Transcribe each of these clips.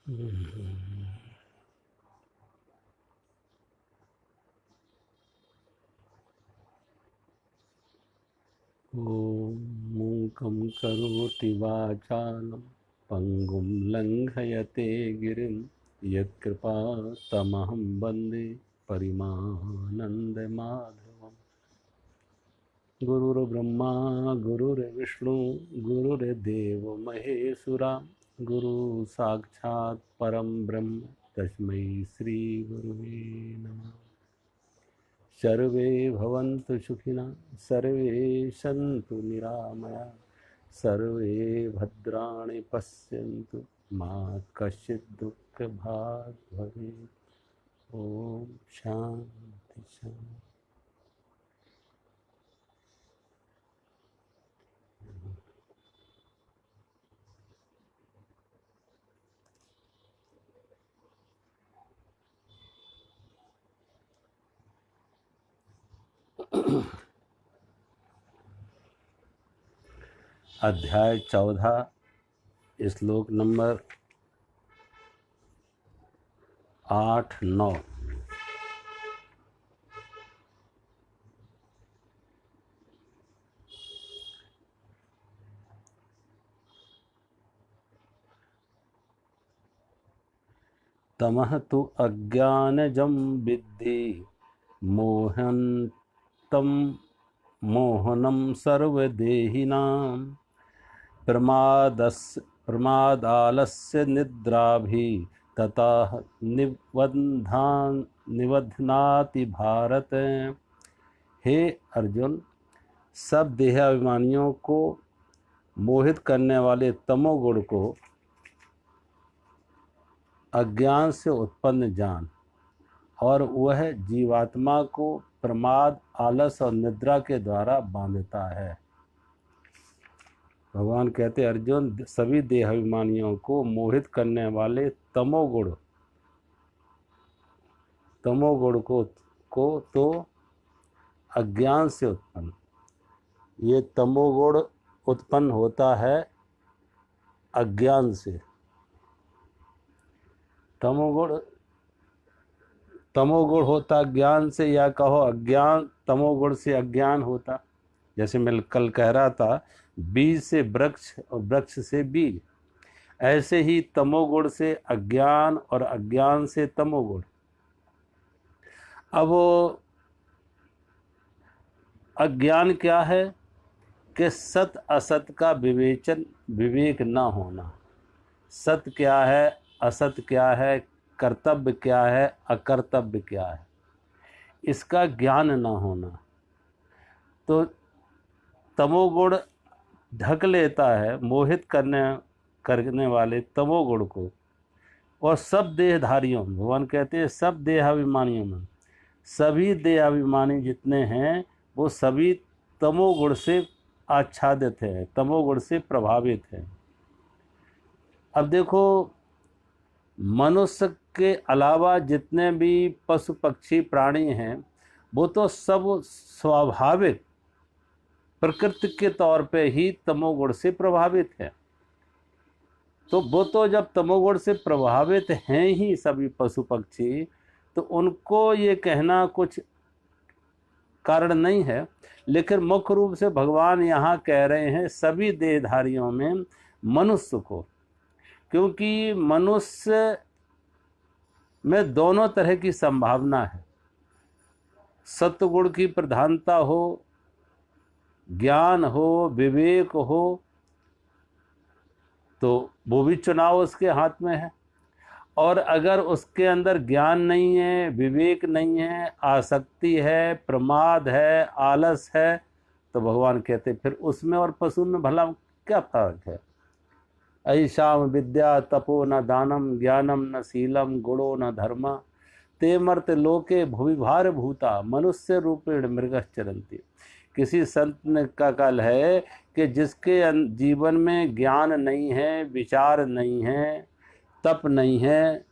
मूकं करोति वाचालं पंगुं लंघयते गिरिं यत्कृपातमहं वन्दे परिमानन्दमाधवम्। गुरुर्ब्रह्मा गुरुर्विष्णु गुरुर्देवो महेश्वरा गुरु साक्षात् परं ब्रह्म तस्मै श्री गुरुवे नमः। सर्वे भवन्तु सुखिनः, सर्वे सन्तु निरामया, सर्वे भद्राणि पश्यन्तु मा कश्चित् दुःखभाग् भवेत्। ओम शांति शांति। अध्याय 14 श्लोक नंबर 8-9। तमः तु अज्ञानजं विद्धि मोहनं सर्वदेहिनां प्रमादालस्य निद्राभि ततः निबध्नाति भारत। हे अर्जुन, सब देहाभिमानियों को मोहित करने वाले तमोगुण को अज्ञान से उत्पन्न जान, और वह जीवात्मा को प्रमाद, आलस और निद्रा के द्वारा बांधता है। भगवान कहते अर्जुन, सभी देहाभिमानियों को मोहित करने वाले तमोगुण को तो अज्ञान से उत्पन्न, ये तमोगुण उत्पन्न होता है अज्ञान से। तमोगुण होता ज्ञान से, या कहो अज्ञान तमोगुण से अज्ञान होता। जैसे मैं कल कह रहा था, बीज से वृक्ष और वृक्ष से बीज, ऐसे ही तमोगुण से अज्ञान और अज्ञान से तमोगुण। अब अज्ञान क्या है कि सत असत का विवेक न होना। सत्य क्या है, असत्य क्या है, कर्तव्य क्या है, अकर्तव्य क्या है, इसका ज्ञान न होना। तो तमोगुण ढक लेता है मोहित करने वाले तमोगुण को। और सब देहधारियों में, भगवान कहते हैं सब देहाभिमानियों में, सभी देहाभिमानी जितने हैं वो सभी तमोगुण से आच्छादित हैं, तमोगुण से प्रभावित हैं। अब देखो, मनुष्य के अलावा जितने भी पशु पक्षी प्राणी हैं वो तो सब स्वाभाविक प्रकृति के तौर पे ही तमोगुण से प्रभावित है। तो वो तो जब तमोगुण से प्रभावित हैं ही सभी पशु पक्षी, तो उनको ये कहना कुछ कारण नहीं है। लेकिन मुख्य रूप से भगवान यहाँ कह रहे हैं सभी देहधारियों में मनुष्य को, क्योंकि मनुष्य में दोनों तरह की संभावना है। सत्वगुण की प्रधानता हो, ज्ञान हो, विवेक हो, तो वो भी चुनाव उसके हाथ में है। और अगर उसके अंदर ज्ञान नहीं है, विवेक नहीं है, आसक्ति है, प्रमाद है, आलस है, तो भगवान कहते फिर उसमें और पशु में भला क्या फर्क है। ऐशाम विद्या तपो न दानम ज्ञानम न शीलम गुणो न धर्म ते मर्त लोके भुविभार भूता मनुष्य रूपेण मृगश्चरन्ति। किसी संत ने का कल है कि जिसके जीवन में ज्ञान नहीं है, विचार नहीं है, तप नहीं है,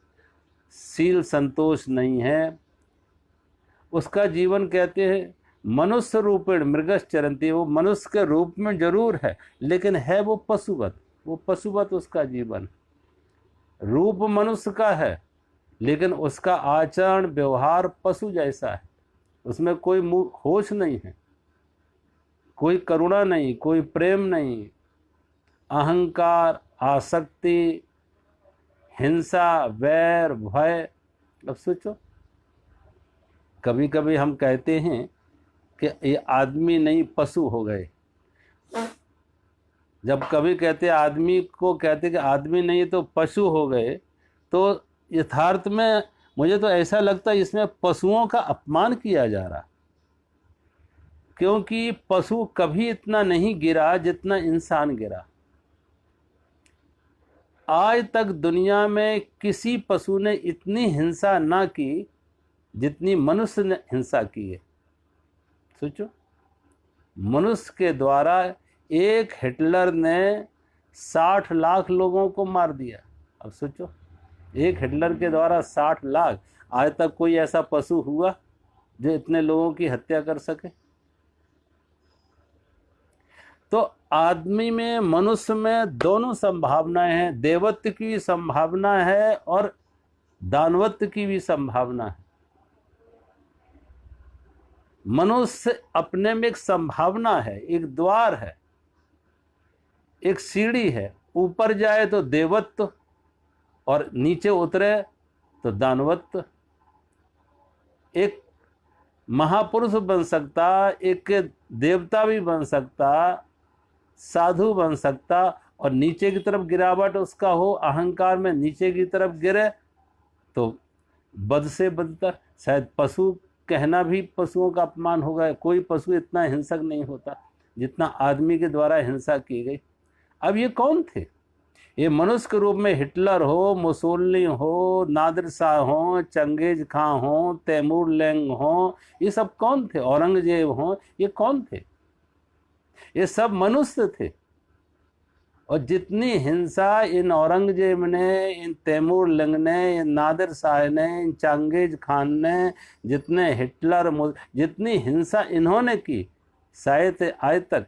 शील संतोष नहीं है, उसका जीवन कहते हैं मनुष्य रूपेण मृगश्चरन्ति। वो मनुष्य के रूप में जरूर है, लेकिन है वो पशुवत, वो पशुवत उसका जीवन। रूप मनुष्य का है, लेकिन उसका आचरण व्यवहार पशु जैसा है। उसमें कोई होश नहीं है, कोई करुणा नहीं, कोई प्रेम नहीं, अहंकार, आसक्ति, हिंसा, वैर, भय। अब सोचो, कभी कभी हम कहते हैं कि ये आदमी नहीं पशु हो गए। जब कभी कहते आदमी को कहते कि आदमी नहीं तो पशु हो गए, तो यथार्थ में मुझे तो ऐसा लगता है इसमें पशुओं का अपमान किया जा रहा, क्योंकि पशु कभी इतना नहीं गिरा जितना इंसान गिरा। आज तक दुनिया में किसी पशु ने इतनी हिंसा ना की जितनी मनुष्य ने हिंसा की है। सोचो, मनुष्य के द्वारा एक हिटलर ने 60 लाख लोगों को मार दिया। अब सोचो, एक हिटलर के द्वारा 60 लाख। आज तक कोई ऐसा पशु हुआ जो इतने लोगों की हत्या कर सके? तो आदमी में, मनुष्य में दोनों संभावनाएं हैं। देवत्व की भी संभावना है और दानवत्व की भी संभावना है। मनुष्य अपने में एक संभावना है, एक द्वार है, एक सीढ़ी है। ऊपर जाए तो देवत्व और नीचे उतरे तो दानवत्व। एक महापुरुष बन सकता, एक देवता भी बन सकता, साधु बन सकता, और नीचे की तरफ गिरावट उसका हो, अहंकार में नीचे की तरफ गिरे तो बद से बदतर। शायद पशु कहना भी पशुओं का अपमान होगा। कोई पशु इतना हिंसक नहीं होता जितना आदमी के द्वारा हिंसा की गई। अब ये कौन थे? ये मनुष्य के रूप में हिटलर हो, मुसोलिनी हो, नादिर शाह हो, चंगेज खां हो, तैमूर लैंग हो, ये सब कौन थे? औरंगजेब हो, ये कौन थे? ये सब मनुष्य थे। और जितनी हिंसा इन औरंगजेब ने, इन तैमूर लैंग ने, इन नादिर शाह ने, इन चंगेज खान ने, जितने हिटलर, जितनी हिंसा इन्होंने की, शायद आज तक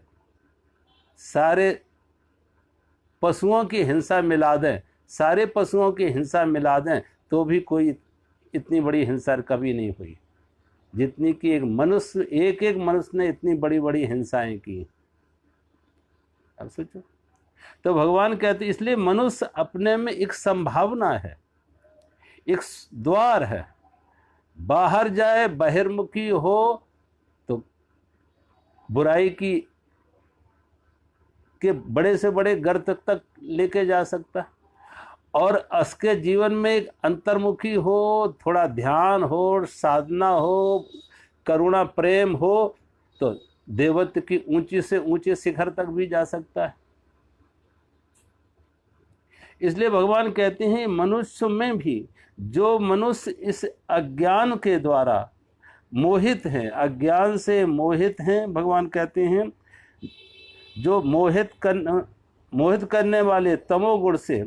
सारे पशुओं की हिंसा मिला दें, सारे पशुओं की हिंसा मिला दें तो भी कोई इतनी बड़ी हिंसा कभी नहीं हुई जितनी कि एक मनुष्य ने इतनी बड़ी बड़ी हिंसाएं की। अब सोचो, तो भगवान कहते, इसलिए मनुष्य अपने में एक संभावना है, एक द्वार है। बाहर जाए, बहिर्मुखी हो तो बुराई के बड़े से बड़े गर्त तक लेके जा सकता है, और उसके जीवन में एक अंतर्मुखी हो, थोड़ा ध्यान हो, साधना हो, करुणा प्रेम हो तो देवत्व की ऊंची से ऊंचे शिखर तक भी जा सकता है। इसलिए भगवान कहते हैं मनुष्य में भी जो मनुष्य इस अज्ञान के द्वारा मोहित हैं, अज्ञान से मोहित हैं, भगवान कहते हैं जो मोहित करने वाले तमोगुण से,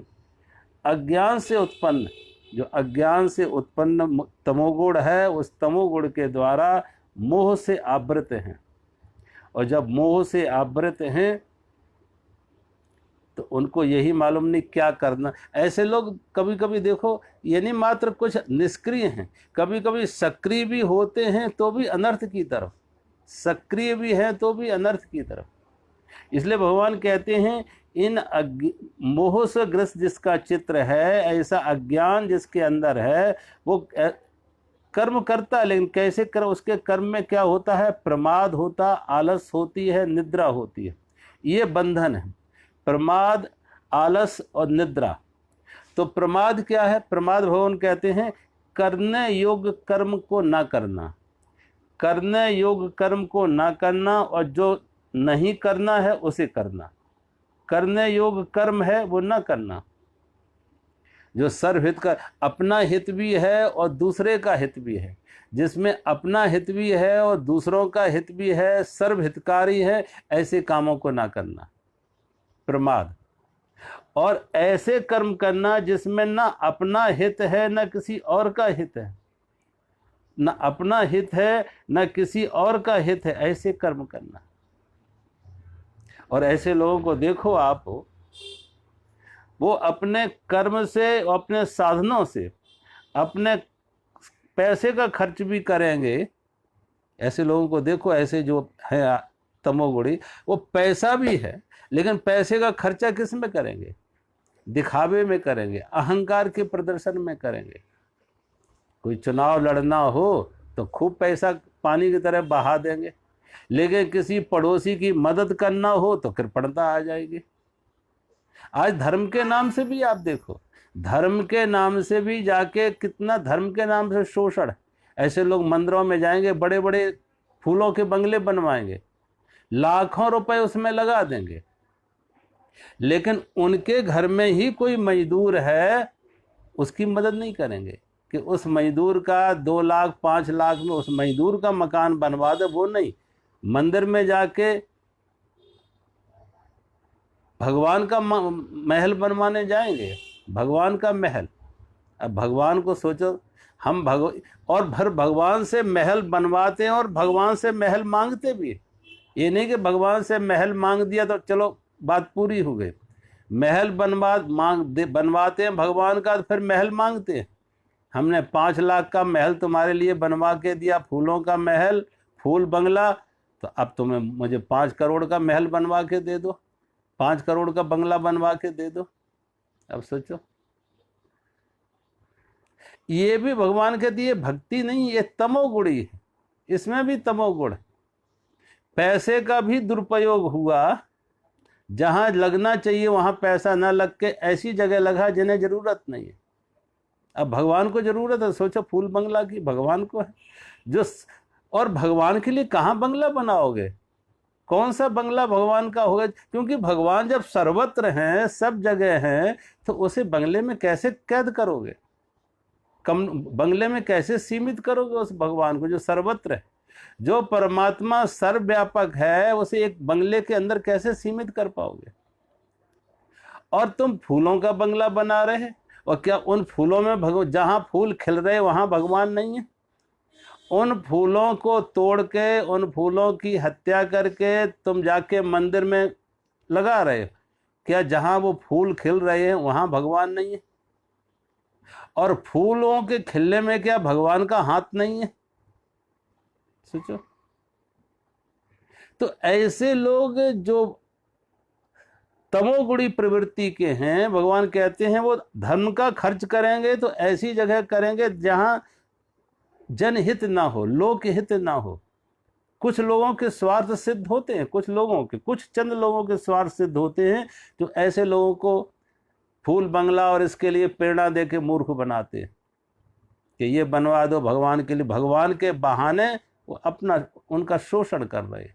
अज्ञान से उत्पन्न, जो अज्ञान से उत्पन्न तमोगुण है, उस तमोगुण के द्वारा मोह से आवृत हैं। और जब मोह से आवृत हैं तो उनको यही मालूम नहीं क्या करना। ऐसे लोग कभी कभी देखो, ये नहीं मात्र कुछ निष्क्रिय हैं, कभी कभी सक्रिय भी होते हैं तो भी अनर्थ की तरफ, सक्रिय भी हैं तो भी अनर्थ की तरफ। इसलिए भगवान कहते हैं इन मोह से ग्रस्त जिसका चित्र है, ऐसा अज्ञान जिसके अंदर है, वो कर्म करता है, लेकिन कैसे कर, उसके कर्म में क्या होता है? प्रमाद होता, आलस होती है, निद्रा होती है। ये बंधन है, प्रमाद, आलस और निद्रा। तो प्रमाद क्या है? प्रमाद भगवान कहते हैं करने योग्य कर्म को ना करना, करने योग्य कर्म को ना करना, और जो नहीं करना है उसे करना। करने योग्य कर्म है वो ना करना, जो सर्वहित का, अपना हित भी है और दूसरे का हित भी है, जिसमें अपना हित भी है और दूसरों का हित भी है, सर्वहितकारी है, ऐसे कामों को ना करना, प्रमाद। और ऐसे कर्म करना जिसमें ना अपना हित है ना किसी और का हित है, ना अपना हित है ना किसी और का हित है, ऐसे कर्म करना। और ऐसे लोगों को देखो आप, वो अपने कर्म से, अपने साधनों से, अपने पैसे का खर्च भी करेंगे। ऐसे लोगों को देखो, ऐसे जो है तमोगुणी, वो पैसा भी है लेकिन पैसे का खर्चा किस में करेंगे? दिखावे में करेंगे, अहंकार के प्रदर्शन में करेंगे। कोई चुनाव लड़ना हो तो खूब पैसा पानी की तरह बहा देंगे, लेकिन किसी पड़ोसी की मदद करना हो तो कृपणता आ जाएगी। आज धर्म के नाम से भी आप देखो, धर्म के नाम से भी जाके कितना धर्म के नाम से शोषण। ऐसे लोग मंदिरों में जाएंगे, बड़े बड़े फूलों के बंगले बनवाएंगे, लाखों रुपए उसमें लगा देंगे, लेकिन उनके घर में ही कोई मजदूर है, उसकी मदद नहीं करेंगे कि उस मजदूर का 2 लाख 5 लाख में उस मजदूर का मकान बनवा दे। वो नहीं, मंदिर में जाके भगवान का महल बनवाने जाएंगे, भगवान का महल। अब भगवान को सोचो, हम और भगवान से महल बनवाते हैं और भगवान से महल मांगते भी। ये नहीं कि भगवान से महल मांग दिया तो चलो बात पूरी हो गई। महल बनवाते हैं भगवान का, तो फिर महल मांगते हैं। हमने 5 लाख का महल तुम्हारे लिए बनवा के दिया, फूलों का महल, फूल बंगला, तो अब तुम्हें मुझे 5 करोड़ का महल बनवा के दे दो, 5 करोड़ का बंगला बनवा के दे दो। अब सोचो, ये भी भगवान के दिए भक्ति नहीं, ये तमोगुणी है, इसमें भी तमोगुण। पैसे का भी दुरुपयोग हुआ, जहां लगना चाहिए वहां पैसा ना लग के ऐसी जगह लगा जिन्हें जरूरत नहीं है। अब भगवान को जरूरत है, सोचो फूल बंगला की भगवान को है जो, और भगवान के लिए कहाँ बंगला बनाओगे? कौन सा बंगला भगवान का होगा? क्योंकि भगवान जब सर्वत्र हैं, सब जगह हैं, तो उसे बंगले में कैसे कैद करोगे? कम बंगले में कैसे सीमित करोगे उस भगवान को जो सर्वत्र है? जो परमात्मा सर्वव्यापक है, उसे एक बंगले के अंदर कैसे सीमित कर पाओगे? और तुम फूलों का बंगला बना रहे हैं, और क्या उन फूलों में जहां फूल खिल रहे वहां भगवान नहीं है? उन फूलों को तोड़ के, उन फूलों की हत्या करके तुम जाके मंदिर में लगा रहे हो, क्या जहां वो फूल खिल रहे हैं वहां भगवान नहीं है? और फूलों के खिलने में क्या भगवान का हाथ नहीं है? सोचो। तो ऐसे लोग जो तमोगुणी प्रवृत्ति के हैं, भगवान कहते हैं वो धर्म का खर्च करेंगे तो ऐसी जगह करेंगे जहां जनहित ना हो, लोक हित ना हो। कुछ लोगों के स्वार्थ सिद्ध होते हैं, कुछ चंद लोगों के स्वार्थ सिद्ध होते हैं, जो ऐसे लोगों को फूल बंगला और इसके लिए प्रेरणा दे के मूर्ख बनाते हैं कि ये बनवा दो भगवान के लिए। भगवान के बहाने वो अपना उनका शोषण कर रहे हैं।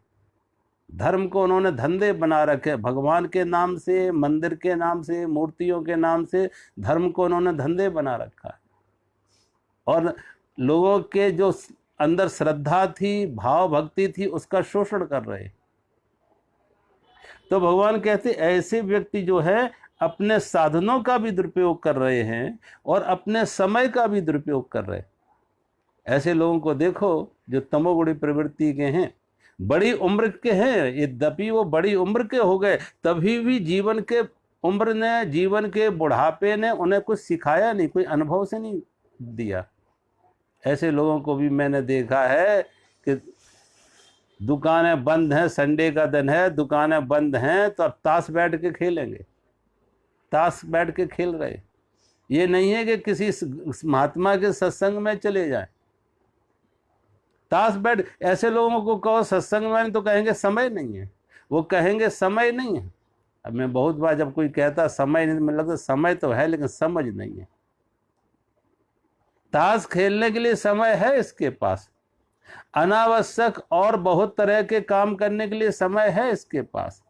धर्म को उन्होंने धंधे बना रखे, भगवान के नाम से, मंदिर के नाम से, मूर्तियों के नाम से धर्म को उन्होंने धंधे बना रखा है। और लोगों के जो अंदर श्रद्धा थी, भाव भक्ति थी, उसका शोषण कर रहे। तो भगवान कहते ऐसे व्यक्ति जो है अपने साधनों का भी दुरुपयोग कर रहे हैं और अपने समय का भी दुरुपयोग कर रहे हैं। ऐसे लोगों को देखो जो तमोगुणी प्रवृत्ति के हैं, बड़ी उम्र के हैं, यद्यपि वो बड़ी उम्र के हो गए, तभी भी जीवन के उम्र ने, जीवन के बुढ़ापे ने उन्हें कुछ सिखाया नहीं, कोई अनुभव से नहीं दिया। ऐसे लोगों को भी मैंने देखा है कि दुकानें बंद हैं, संडे का दिन है, दुकानें बंद हैं, तो अब ताश बैठ के खेलेंगे, ताश बैठ के खेल रहे। ये नहीं है कि किसी महात्मा के सत्संग में चले जाएं, ताश बैठ। ऐसे लोगों को कहो सत्संग में, तो कहेंगे समय नहीं है, वो कहेंगे समय नहीं है। अब मैं बहुत बार जब कोई कहता समय नहीं, मुझे लगता समय तो है लेकिन समझ नहीं है। ताश खेलने के लिए समय है इसके पास, अनावश्यक और बहुत तरह के काम करने के लिए समय है इसके पास।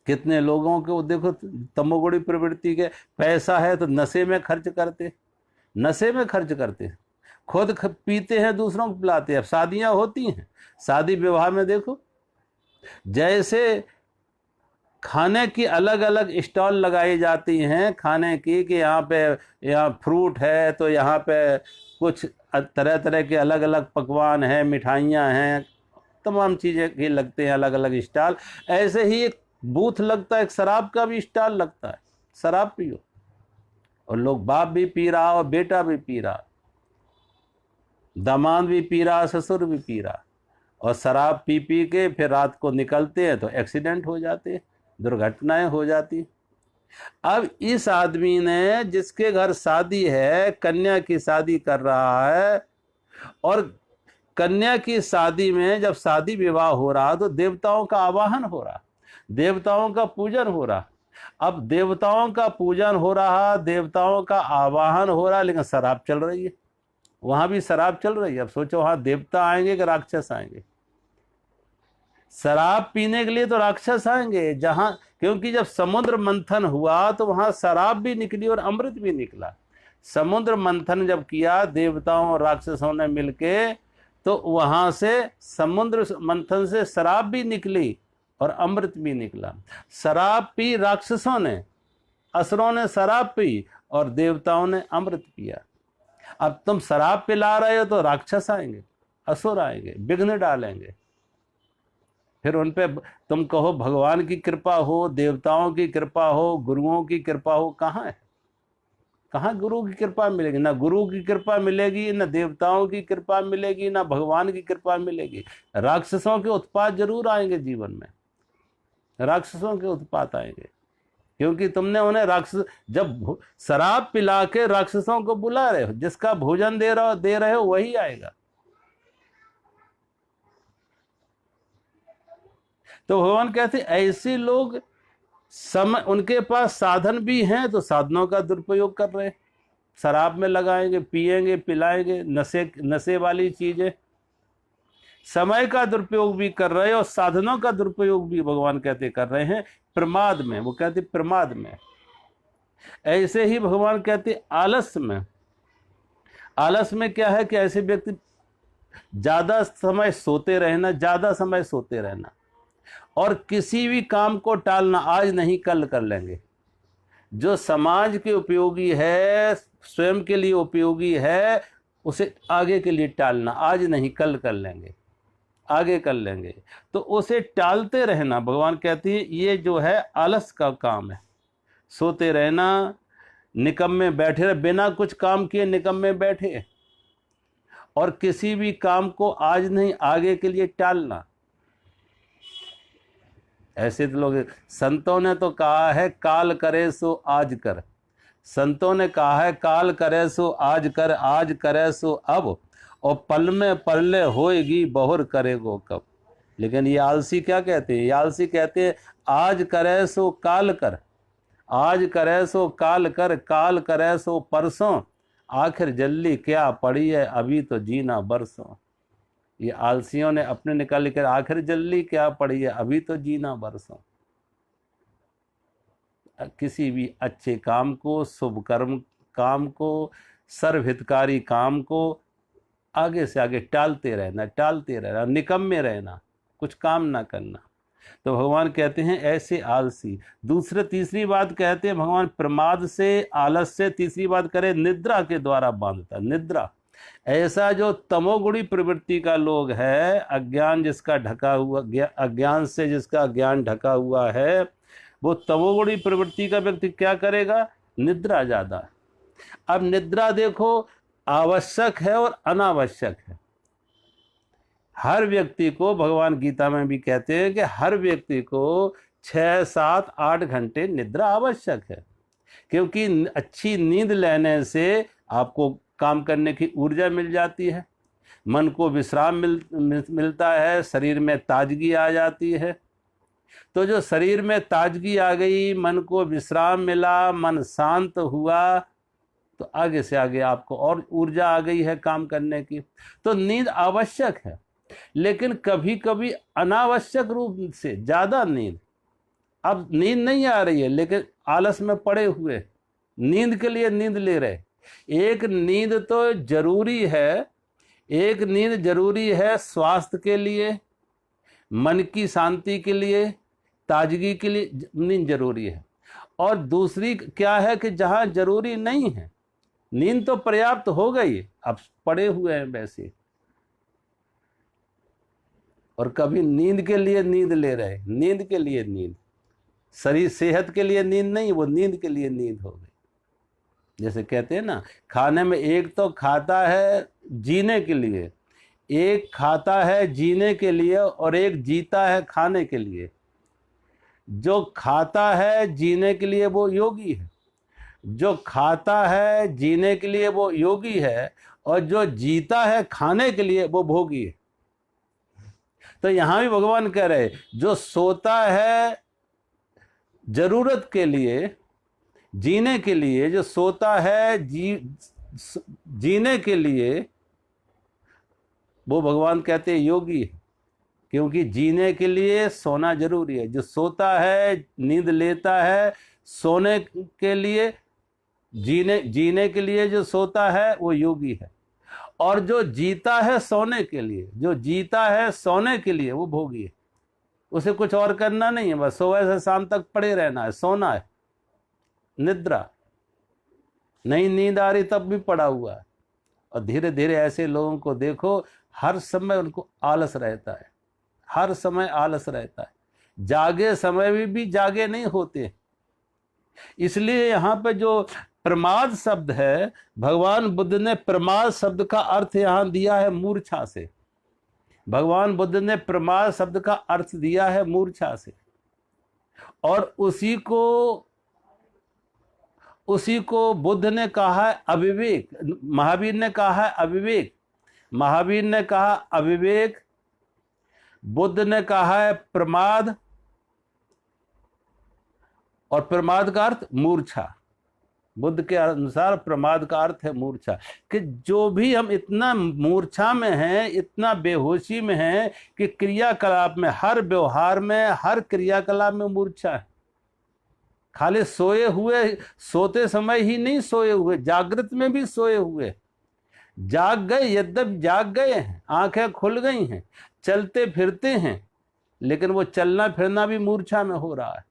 कितने लोगों को देखो तमोगुणी प्रवृत्ति के, पैसा है तो नशे में खर्च करते, नशे में खर्च करते, खुद पीते हैं, दूसरों को पिलाते हैं। अब शादियां होती हैं, शादी विवाह में देखो जैसे खाने की अलग अलग स्टॉल लगाई जाती हैं खाने की, कि यहाँ फ्रूट है तो यहाँ पे कुछ तरह तरह के अलग अलग पकवान हैं, मिठाइयाँ हैं, तमाम चीज़ें की लगते हैं अलग अलग स्टॉल। ऐसे ही एक बूथ लगता है, एक शराब का भी स्टॉल लगता है, शराब पियो। और लोग, बाप भी पी रहा और बेटा भी पी रहा, दामाद भी पी रहा, ससुर भी पी रहा, और शराब पी पी के फिर रात को निकलते हैं तो एक्सीडेंट हो जाते, दुर्घटनाएं हो जाती। अब इस आदमी ने, जिसके घर शादी है, कन्या की शादी कर रहा है, और कन्या की शादी में जब शादी विवाह हो रहा तो देवताओं का आवाहन हो रहा, देवताओं का पूजन हो रहा। अब देवताओं का पूजन हो रहा, देवताओं का आवाहन हो रहा, लेकिन शराब चल रही है, वहां भी शराब चल रही है। अब सोचो वहां देवता आएंगे कि राक्षस आएंगे? शराब पीने के लिए तो राक्षस आएंगे, जहां, क्योंकि जब समुद्र मंथन हुआ तो वहां शराब भी निकली और अमृत भी निकला। समुद्र मंथन जब किया देवताओं और राक्षसों ने मिलके, तो वहां से समुद्र मंथन से शराब भी निकली और अमृत भी निकला। शराब पी राक्षसों ने, असुरों ने शराब पी, और देवताओं ने अमृत पिया। अब तुम शराब पिला रहे हो तो राक्षस आएंगे, असुर आएंगे, विघ्न डालेंगे। फिर उन पे तुम कहो भगवान की कृपा हो, देवताओं की कृपा हो, गुरुओं की कृपा हो, कहाँ है? कहाँ गुरु की कृपा मिलेगी? ना गुरु की कृपा मिलेगी, ना देवताओं की कृपा मिलेगी, ना भगवान की कृपा मिलेगी। राक्षसों के उत्पात जरूर आएंगे जीवन में, राक्षसों के उत्पात आएंगे, क्योंकि तुमने उन्हें राक्षस, जब शराब पिला के राक्षसों को बुला रहे हो, जिसका भोजन दे रहे हो वही आएगा। तो भगवान कहते ऐसे लोग, समय, उनके पास साधन भी हैं तो साधनों का दुरुपयोग कर रहे हैं, शराब में लगाएंगे, पिएंगे, पिलाएंगे, नशे वाली चीजें, समय का दुरुपयोग भी कर रहे हैं और साधनों का दुरुपयोग भी भगवान कहते कर रहे हैं, प्रमाद में। वो कहते प्रमाद में। ऐसे ही भगवान कहते आलस में। आलस में क्या है कि ऐसे व्यक्ति ज्यादा समय सोते रहना, ज्यादा समय सोते रहना, और किसी भी काम को टालना, आज नहीं कल कर लेंगे। जो समाज के उपयोगी है, स्वयं के लिए उपयोगी है, उसे आगे के लिए टालना, आज नहीं कल कर लेंगे, आगे कर लेंगे, तो उसे टालते रहना। भगवान कहते हैं ये जो है आलस का काम है। सोते रहना, निकम्मे बैठे रहे, बिना कुछ काम किए निकम्मे बैठे, और किसी भी काम को आज नहीं आगे के लिए टालना। ऐसे तो लोग, संतों ने तो कहा है काल करे सो आज कर, संतों ने कहा है काल करे सो आज कर, आज करे सो अब, और पल में परले होएगी बहुर करेगो कब। लेकिन ये आलसी क्या कहते हैं? ये आलसी कहते हैं आज करे सो काल कर, आज करे सो काल कर, काल करे सो परसों, आखिर जल्दी क्या पड़ी है, अभी तो जीना बरसों। ये आलसियों ने अपने निकाल कर, आखिर जल्दी क्या पड़ी है, अभी तो जीना बरसों। किसी भी अच्छे काम को, शुभ कर्म काम को, सर्वहितकारी काम को आगे से आगे टालते रहना, टालते रहना, निकम्मे रहना, कुछ काम ना करना। तो भगवान कहते हैं ऐसे आलसी। तीसरी बात कहते हैं भगवान, प्रमाद से, आलस से। तीसरी बात करें, निद्रा के द्वारा बांधता। निद्रा, ऐसा जो तमोगुणी प्रवृत्ति का लोग है, अज्ञान जिसका ढका हुआ, अज्ञान से जिसका ज्ञान ढका हुआ है, वो तमोगुणी प्रवृत्ति का व्यक्ति क्या करेगा? निद्रा ज्यादा। अब निद्रा देखो, आवश्यक है और अनावश्यक है। हर व्यक्ति को, भगवान गीता में भी कहते हैं कि हर व्यक्ति को 6, 7, 8 घंटे निद्रा आवश्यक है, क्योंकि अच्छी नींद लेने से आपको काम करने की ऊर्जा मिल जाती है, मन को विश्राम मिलता है, शरीर में ताजगी आ जाती है। तो जो शरीर में ताजगी आ गई, मन को विश्राम मिला, मन शांत हुआ, तो आगे से आगे आपको और ऊर्जा आ गई है काम करने की। तो नींद आवश्यक है, लेकिन कभी कभी अनावश्यक रूप से ज़्यादा नींद, अब नींद नहीं आ रही है लेकिन आलस में पड़े हुए नींद के लिए नींद ले रहे। एक नींद तो जरूरी है, एक नींद जरूरी है स्वास्थ्य के लिए, मन की शांति के लिए, ताजगी के लिए नींद जरूरी है। और दूसरी क्या है कि जहां जरूरी नहीं है, नींद तो पर्याप्त हो गई, अब पड़े हुए हैं वैसे, और कभी नींद के लिए नींद ले रहे, नींद के लिए नींद। शरीर सेहत के लिए नींद नहीं, वो नींद के लिए नींद हो गई। जैसे कहते हैं ना, खाने में एक तो खाता है जीने के लिए, एक खाता है जीने के लिए, और एक जीता है खाने के लिए। जो खाता है जीने के लिए वो योगी है, जो खाता है जीने के लिए वो योगी है, और जो जीता है खाने के लिए वो भोगी है। तो यहां भी भगवान कह रहे, जो सोता है जरूरत के लिए, जीने के लिए, जो सोता है जीने के लिए, वो भगवान कहते हैं योगी है। क्योंकि जीने के लिए सोना जरूरी है। जो सोता है, नींद लेता है सोने के लिए, जीने के लिए जो सोता है वो योगी है। और जो जीता है सोने के लिए, जो जीता है सोने के लिए, वो भोगी है। उसे कुछ और करना नहीं है, बस सुबह से शाम तक पड़े रहना है, सोना है, निद्रा। नहीं नींद आ रही तब भी पड़ा हुआ है। और धीरे धीरे ऐसे लोगों को देखो, हर समय उनको आलस रहता है, हर समय आलस रहता है, जागे समय भी जागे नहीं होते। इसलिए यहाँ पे जो प्रमाद शब्द है, भगवान बुद्ध ने प्रमाद शब्द का अर्थ यहाँ दिया है मूर्छा से। भगवान बुद्ध ने प्रमाद शब्द का अर्थ दिया है मूर्छा से, और उसी को बुद्ध ने कहा है अविवेक, महावीर ने कहा है अविवेक। महावीर ने कहा अविवेक, बुद्ध ने कहा है प्रमाद, और प्रमाद का अर्थ मूर्छा। बुद्ध के अनुसार प्रमाद का अर्थ है मूर्छा, कि जो भी हम इतना मूर्छा में हैं, इतना बेहोशी में हैं कि क्रियाकलाप में, हर व्यवहार में, हर क्रियाकलाप में मूर्छा है। खाली सोए हुए, सोते समय ही नहीं सोए हुए, जागृत में भी सोए हुए। जाग गए, यद्यपि जाग गए हैं, आंखें खुल गई हैं, चलते फिरते हैं, लेकिन वो चलना फिरना भी मूर्छा में हो रहा है।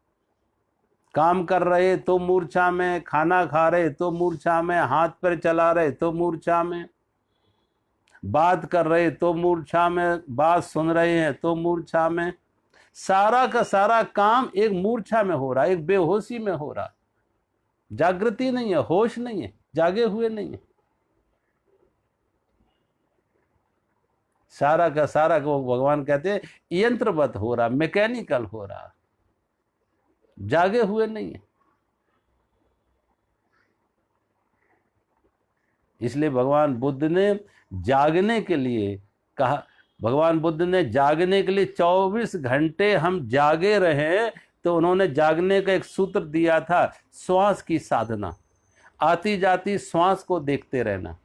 काम कर रहे तो मूर्छा में, खाना खा रहे तो मूर्छा में, हाथ पैर चला रहे तो मूर्छा में, बात कर रहे तो मूर्छा में, बात सुन रहे हैं तो मूर्छा में। सारा का सारा काम एक मूर्छा में हो रहा है, एक बेहोशी में हो रहा है। जागृति नहीं है, होश नहीं है, जागे हुए नहीं है। सारा का सारा को भगवान कहते हैं यंत्रवत हो रहा, मैकेनिकल हो रहा, जागे हुए नहीं है। इसलिए भगवान बुद्ध ने जागने के लिए कहा, भगवान बुद्ध ने जागने के लिए 24 घंटे हम जागे रहे, तो उन्होंने जागने का एक सूत्र दिया था, श्वास की साधना। आती जाती श्वास को देखते रहना,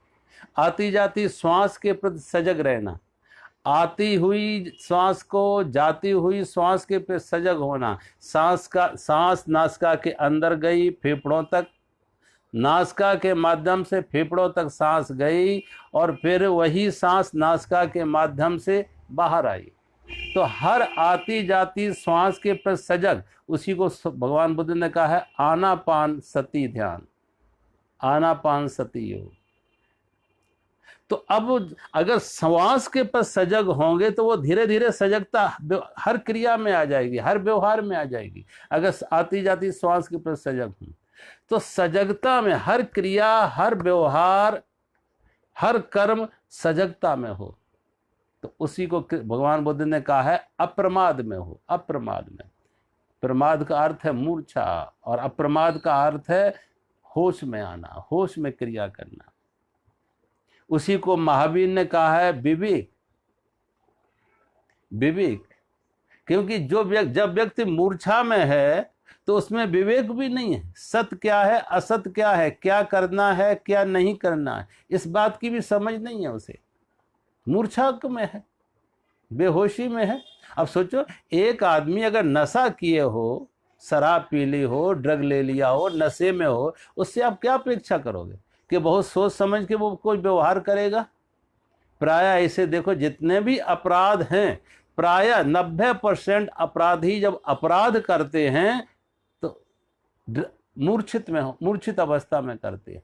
आती जाती श्वास के प्रति सजग रहना, आती हुई श्वास को, जाती हुई श्वास के प्रति सजग होना। सांस नासिका के अंदर गई, फेफड़ों तक, नासिका के माध्यम से फेफड़ों तक सांस गई, और फिर वही सांस नासिका के माध्यम से बाहर आई। तो हर आती जाती श्वास के प्रति सजग, उसी को भगवान बुद्ध ने कहा है आनापान सती ध्यान, आनापान सती योग। तो अब अगर श्वास के पर सजग होंगे तो वो धीरे धीरे सजगता हर क्रिया में आ जाएगी, हर व्यवहार में आ जाएगी। अगर आती जाती श्वास के पर सजग हूं तो सजगता में हर क्रिया, हर व्यवहार, हर कर्म सजगता में हो। तो उसी को भगवान बुद्ध ने कहा है अप्रमाद में हो, अप्रमाद में। प्रमाद का अर्थ है मूर्छा, और अप्रमाद का अर्थ है होश में आना, होश में क्रिया करना। उसी को महावीर ने कहा है विवेक, विवेक। क्योंकि जब व्यक्ति मूर्छा में है तो उसमें विवेक भी नहीं है। सत्य क्या है, असत्य क्या है, क्या करना है, क्या नहीं करना है, इस बात की भी समझ नहीं है उसे। मूर्छा में है, बेहोशी में है। अब सोचो, एक आदमी अगर नशा किए हो, शराब पी ली हो, ड्रग ले लिया हो, नशे में हो, उससे आप क्या अपेक्षा करोगे कि बहुत सोच समझ के वो कोई व्यवहार करेगा? प्रायः ऐसे देखो, जितने भी अपराध हैं, प्रायः 90% अपराधी जब अपराध करते हैं तो मूर्छित अवस्था में करते हैं।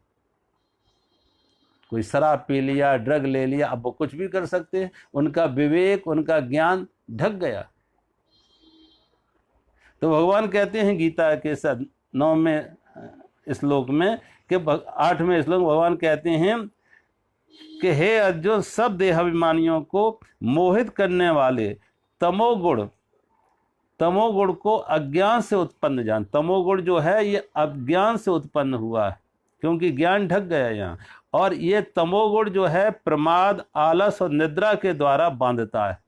कोई शराब पी लिया, ड्रग ले लिया, अब वो कुछ भी कर सकते हैं, उनका विवेक, उनका ज्ञान ढक गया। तो भगवान कहते हैं गीता के 9वें श्लोक में कि 8वें श्लोक भगवान कहते हैं कि हे अर्जुन, सब देहाभिमानियों को मोहित करने वाले तमोगुण को अज्ञान से उत्पन्न जान। तमोगुण जो है ये अज्ञान से उत्पन्न हुआ है, क्योंकि ज्ञान ढक गया यहाँ। और ये तमोगुण जो है प्रमाद, आलस और निद्रा के द्वारा बांधता है।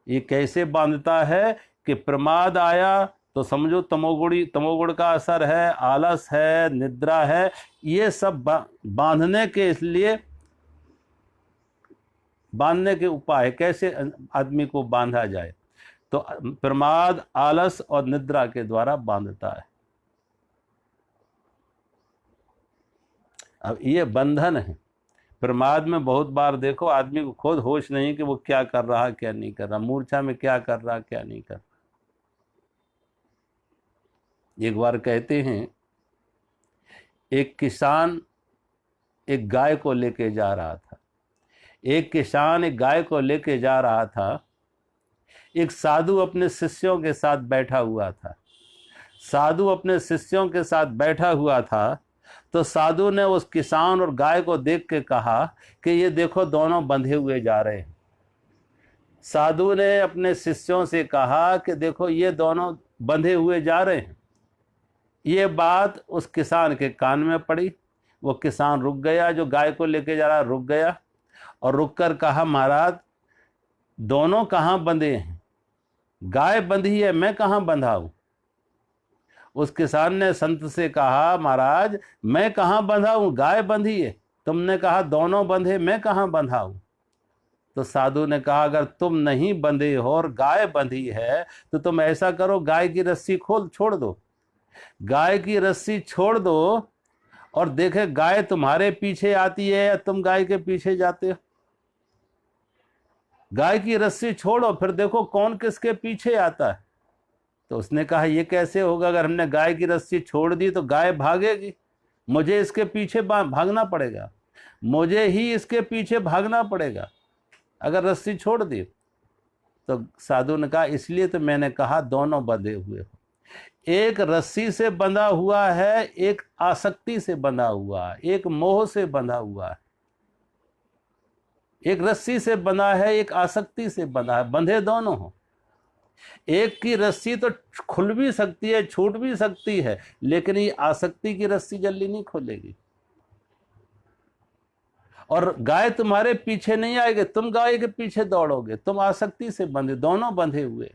ये कैसे बांधता है कि प्रमाद आया तो समझो तमोगुण का असर है, आलस है, निद्रा है, ये सब बांधने के, इसलिए बांधने के उपाय कैसे आदमी को बांधा जाए, तो प्रमाद, आलस और निद्रा के द्वारा बांधता है। अब ये बंधन है। प्रमाद में बहुत बार देखो आदमी को खुद होश नहीं कि वो क्या कर रहा क्या नहीं कर रहा, मूर्छा में क्या कर रहा क्या नहीं कर रहा। एक बार कहते हैं एक किसान एक गाय को लेके जा रहा था। एक किसान एक गाय को लेके जा रहा था। एक साधु अपने शिष्यों के साथ बैठा हुआ था। साधु अपने शिष्यों के साथ बैठा हुआ था तो साधु ने उस किसान और गाय को देख के कहा कि ये देखो दोनों बंधे हुए जा रहे हैं। साधु ने अपने शिष्यों से कहा कि देखो ये दोनों बंधे हुए जा रहे हैं। ये बात उस किसान के कान में पड़ी। वो किसान रुक गया, जो गाय को लेके जा रहा रुक गया और रुक कर कहा, महाराज दोनों कहाँ बंधे हैं? गाय बंधी है, मैं कहाँ बंधा हूं? उस किसान ने संत से कहा, महाराज मैं कहाँ बंधा हूं? गाय बंधी है। तुमने कहा दोनों बंधे, मैं कहाँ बंधा हूं? तो साधु ने कहा, अगर तुम नहीं बंधे हो और गाय बंधी है तो तुम ऐसा करो, गाय की रस्सी छोड़ दो। गाय की रस्सी छोड़ दो और देखे गाय तुम्हारे पीछे आती है या तुम गाय के पीछे जाते हो। गाय की रस्सी छोड़ो, फिर देखो कौन किसके पीछे आता है। तो उसने कहा, ये कैसे होगा? अगर हमने गाय की रस्सी छोड़ दी तो गाय भागेगी, मुझे इसके पीछे भागना पड़ेगा, मुझे ही इसके पीछे भागना पड़ेगा अगर रस्सी छोड़ दी। तो साधु ने कहा, इसलिए तो मैंने कहा दोनों बंधे हुए हो। एक रस्सी से बंधा हुआ है, एक आसक्ति से बंधा हुआ है, एक मोह से बंधा हुआ है। एक रस्सी से बंधा है, एक आसक्ति से बंधा है, बंधे दोनों हो। एक की रस्सी तो खुल भी सकती है, छूट भी सकती है, लेकिन ये आसक्ति की रस्सी जल्दी नहीं खुलेगी। और गाय तुम्हारे पीछे नहीं आएगी, तुम गाय के पीछे दौड़ोगे, तुम आसक्ति से बंधे, दोनों बंधे हुए।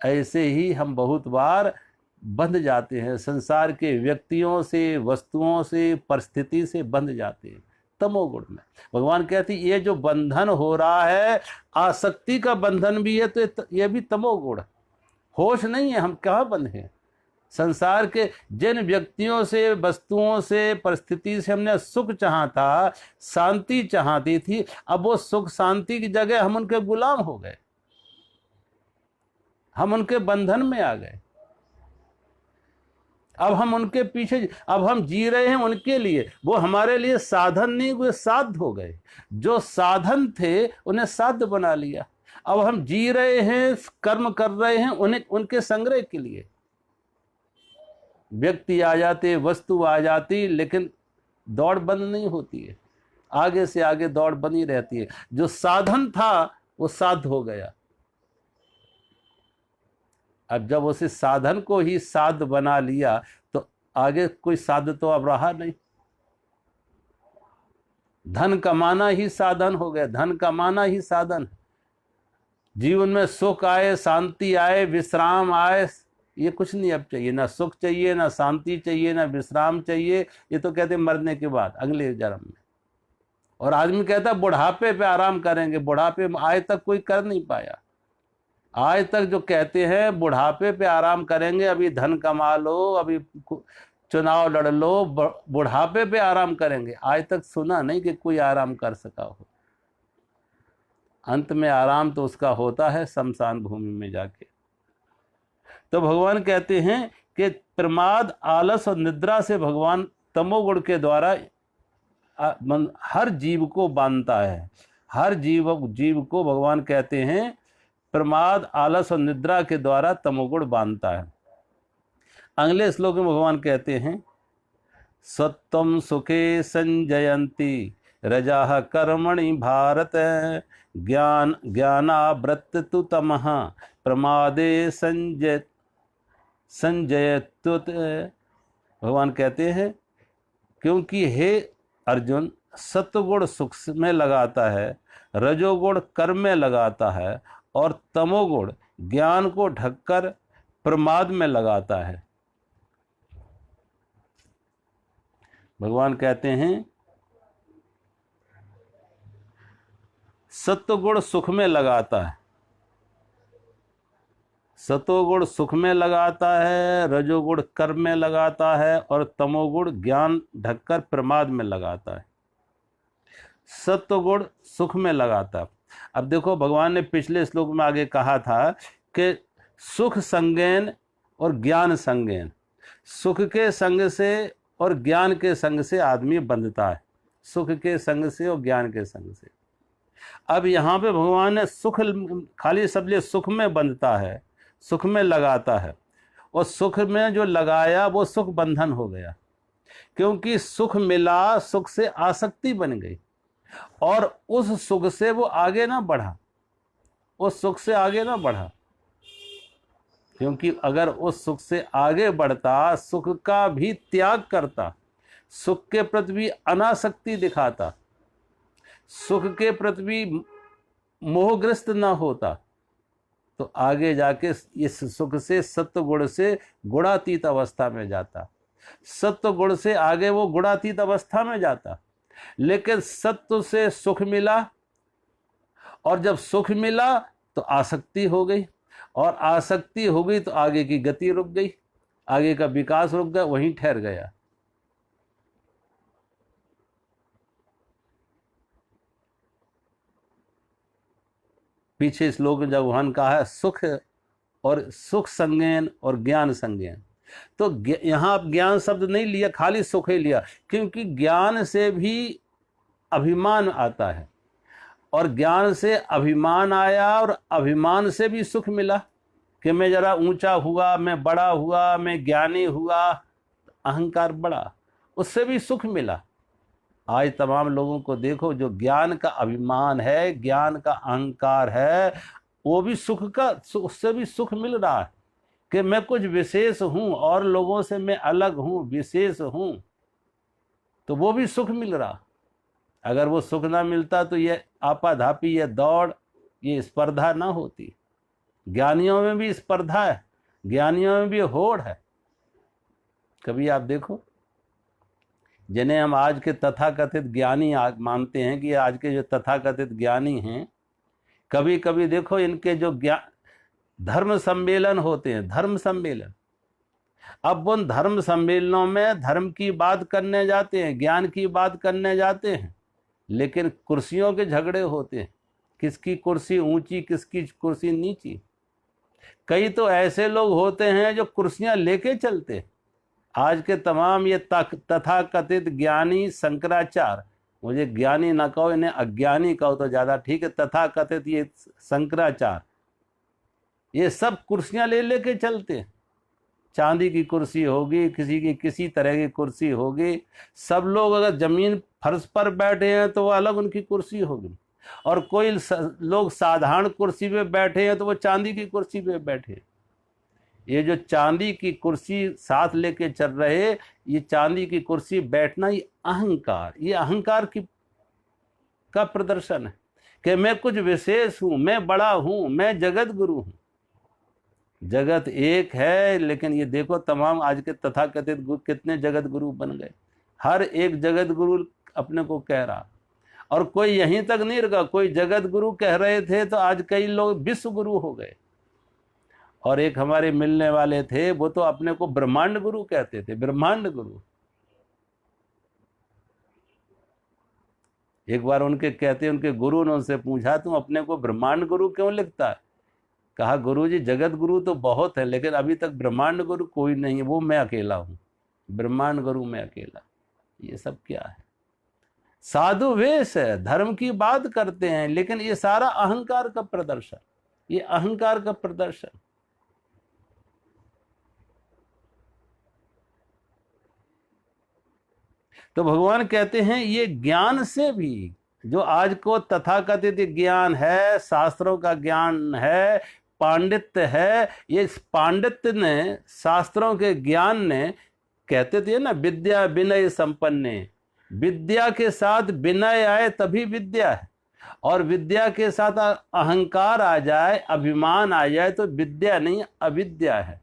ऐसे ही हम बहुत बार बंध जाते हैं, संसार के व्यक्तियों से, वस्तुओं से, परिस्थिति से बंध जाते हैं तमोगुण में। भगवान कहते ये जो बंधन हो रहा है, आसक्ति का बंधन भी है, तो ये भी तमोगुण। होश नहीं है, हम कहाँ बंधे हैं? संसार के जिन व्यक्तियों से, वस्तुओं से, परिस्थिति से हमने सुख चाहा था, शांति चाहती थी, अब वो सुख शांति की जगह हम उनके गुलाम हो गए, हम उनके बंधन में आ गए। अब हम उनके पीछे, अब हम जी रहे हैं उनके लिए। वो हमारे लिए साधन नहीं, वे साध्य हो गए। जो साधन थे उन्हें साध्य बना लिया। अब हम जी रहे हैं, कर्म कर रहे हैं उनके संग्रह के लिए। व्यक्ति आ जाते, वस्तु आ जाती, लेकिन दौड़ बंद नहीं होती है, आगे से आगे दौड़ बनी रहती है। जो साधन था वो साध्य हो गया। अब जब उसे साधन को ही साध्य बना लिया तो आगे कोई साध्य तो अब रहा नहीं। धन कमाना ही साधन हो गया, धन कमाना ही साधन। जीवन में सुख आए, शांति आए, विश्राम आए, ये कुछ नहीं अब चाहिए। ना सुख चाहिए, ना शांति चाहिए, ना विश्राम चाहिए। ये तो कहते मरने के बाद, अगले जन्म में। और आदमी कहता बुढ़ापे पे आराम करेंगे। बुढ़ापे में आज तक कोई कर नहीं पाया। आज तक जो कहते हैं बुढ़ापे पे आराम करेंगे, अभी धन कमा लो, अभी चुनाव लड़ लो, बुढ़ापे पे आराम करेंगे, आज तक सुना नहीं कि कोई आराम कर सका हो। अंत में आराम तो उसका होता है शमशान भूमि में जाके। तो भगवान कहते हैं कि प्रमाद, आलस और निद्रा से भगवान तमोगुण के द्वारा हर जीव को बांधता है। हर जीव को भगवान कहते हैं प्रमाद, आलस और निद्रा के द्वारा तमोगुण बांधता है। अगले श्लोक में भगवान कहते हैं, सत्वं सुखे संजयंती रजाः कर्मणि भारत ज्ञानावृत्त तु तमः प्रमादे संजयत्युत। भगवान कहते हैं, क्योंकि हे अर्जुन, सत्वगुण सुख में लगाता है, रजोगुण कर्म में लगाता है और तमोगुण ज्ञान को ढककर प्रमाद में लगाता है। भगवान कहते हैं, सत्वगुण सुख में लगाता है, सतोगुण सुख में लगाता है, रजोगुण कर्म में लगाता है और तमोगुण ज्ञान ढककर प्रमाद में लगाता है। सत्वगुण सुख में लगाता है। अब देखो, भगवान ने पिछले श्लोक में आगे कहा था कि सुख संगेन और ज्ञान संगेन, सुख के संग से और ज्ञान के संग से आदमी बंधता है, सुख के संग से और ज्ञान के संग से। अब यहाँ पे भगवान ने सुख खाली सब लिए सुख में बंधता है, सुख में लगाता है, और सुख में जो लगाया वो सुख बंधन हो गया, क्योंकि सुख मिला, सुख से आसक्ति बन गई और उस सुख से वो आगे ना बढ़ा, उस सुख से आगे ना बढ़ा। क्योंकि अगर उस सुख से आगे बढ़ता, सुख का भी त्याग करता, सुख के प्रति भी अनासक्ति दिखाता, सुख के प्रति भी मोहग्रस्त ना होता, तो आगे जाके इस सुख से सत्व गुण से गुणातीत अवस्था में जाता, सत्व गुण से आगे वो गुणातीत अवस्था में जाता। लेकिन सत्व से सुख मिला, और जब सुख मिला तो आसक्ति हो गई, और आसक्ति हो गई तो आगे की गति रुक गई, आगे का विकास रुक गया, वहीं ठहर गया। पीछे श्लोक में जब भगवान कहा है सुख और सुख संज्ञान और ज्ञान संज्ञान, तो यहाँ ज्ञान शब्द नहीं लिया, खाली सुख ही लिया, क्योंकि ज्ञान से भी अभिमान आता है, और ज्ञान से अभिमान आया और अभिमान से भी सुख मिला कि मैं जरा ऊंचा हुआ, मैं बड़ा हुआ, मैं ज्ञानी हुआ, अहंकार बढ़ा, उससे भी सुख मिला। आज तमाम लोगों को देखो, जो ज्ञान का अभिमान है, ज्ञान का अहंकार है, वो भी सुख का, उससे भी सुख मिल रहा है कि मैं कुछ विशेष हूं और लोगों से मैं अलग हूं, विशेष हूं, तो वो भी सुख मिल रहा। अगर वो सुख ना मिलता तो ये आपाधापी, ये दौड़, ये स्पर्धा ना होती। ज्ञानियों में भी स्पर्धा है, ज्ञानियों में भी होड़ है। कभी आप देखो, जिन्हें हम आज के तथाकथित ज्ञानी मानते हैं कि आज के जो तथाकथित ज्ञानी हैं, कभी कभी देखो इनके जो धर्म सम्मेलन होते हैं, धर्म सम्मेलन, अब उन धर्म सम्मेलनों में धर्म की बात करने जाते हैं, ज्ञान की बात करने जाते हैं, लेकिन कुर्सियों के झगड़े होते हैं, किसकी कुर्सी ऊंची, किसकी कुर्सी नीची। कई तो ऐसे लोग होते हैं जो कुर्सियां लेके चलते हैं। आज के तमाम ये तथाकथित ज्ञानी शंकराचार्य, मुझे ज्ञानी ना कहो, इन्हें अज्ञानी कहो तो ज़्यादा ठीक है, तथाकथित ये शंकराचार्य, ये सब कुर्सियां ले लेके चलते हैं। चांदी की कुर्सी होगी, किसी की किसी तरह की कुर्सी होगी। सब लोग अगर जमीन फर्श पर बैठे हैं तो वो अलग उनकी कुर्सी होगी, और कोई लोग साधारण कुर्सी पे बैठे हैं तो वो चांदी की कुर्सी पे बैठे। ये जो चांदी की कुर्सी साथ लेके चल रहे, ये चांदी की कुर्सी बैठना, ये अहंकार, ये अहंकार का प्रदर्शन है कि मैं कुछ विशेष हूं, मैं बड़ा हूं, मैं जगत गुरु हूं। जगत एक है, लेकिन ये देखो तमाम आज के तथाकथित गुरु कितने जगत गुरु बन गए। हर एक जगत गुरु अपने को कह रहा, और कोई यहीं तक नहीं रखा, कोई जगत गुरु कह रहे थे तो आज कई लोग विश्व गुरु हो गए। और एक हमारे मिलने वाले थे, वो तो अपने को ब्रह्मांड गुरु कहते थे, ब्रह्मांड गुरु। एक बार उनके गुरु ने उनसे पूछा, तुम अपने को ब्रह्मांड गुरु क्यों लिखता है? कहा, गुरुजी जगत गुरु तो बहुत है, लेकिन अभी तक ब्रह्मांड गुरु कोई नहीं है, वो मैं अकेला हूं, ब्रह्मांड गुरु मैं अकेला। ये सब क्या है? साधु वेश है, धर्म की बात करते हैं, लेकिन ये सारा अहंकार का प्रदर्शन। ये अहंकार का प्रदर्शन। तो भगवान कहते हैं ये ज्ञान से भी, जो आज को तथाकथित ज्ञान है, शास्त्रों का ज्ञान है, पांडित्य है, ये पांडित्य ने, शास्त्रों के ज्ञान ने, कहते थे ना विद्या विनय संपन्ने, विद्या के साथ विनय आए तभी विद्या है, और विद्या के साथ अहंकार आ जाए, अभिमान आ जाए तो विद्या नहीं अविद्या है,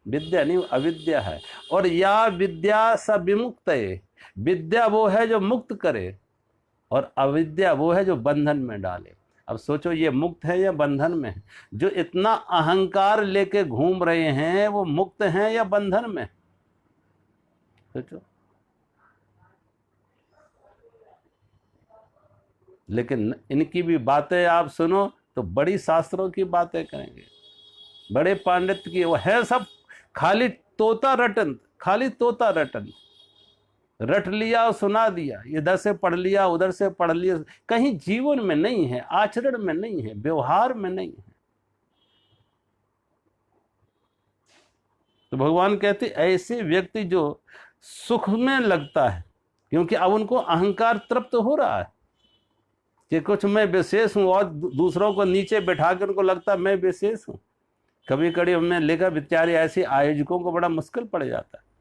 विद्या नहीं अविद्या है। और या विद्या स विमुक्त है, विद्या वो है जो मुक्त करे, और अविद्या वो है जो बंधन में डाले। अब सोचो ये मुक्त है या बंधन में है? जो इतना अहंकार लेके घूम रहे हैं वो मुक्त हैं या बंधन में? सोचो। लेकिन इनकी भी बातें आप सुनो तो बड़ी शास्त्रों की बातें करेंगे, बड़े पांडित्य की, वो है सब खाली तोता रटन, खाली तोता रटन, रट लिया और सुना दिया, इधर से पढ़ लिया उधर से पढ़ लिया, कहीं जीवन में नहीं है, आचरण में नहीं है, व्यवहार में नहीं है। तो भगवान कहते ऐसे व्यक्ति जो सुख में लगता है, क्योंकि अब उनको अहंकार तृप्त हो रहा है कि कुछ मैं विशेष हूं, और दूसरों को नीचे बैठा कर उनको लगता है मैं विशेष हूं। कभी कभी हमने लेकर बेचारे ऐसे आयोजकों को बड़ा मुश्किल पड़ जाता है।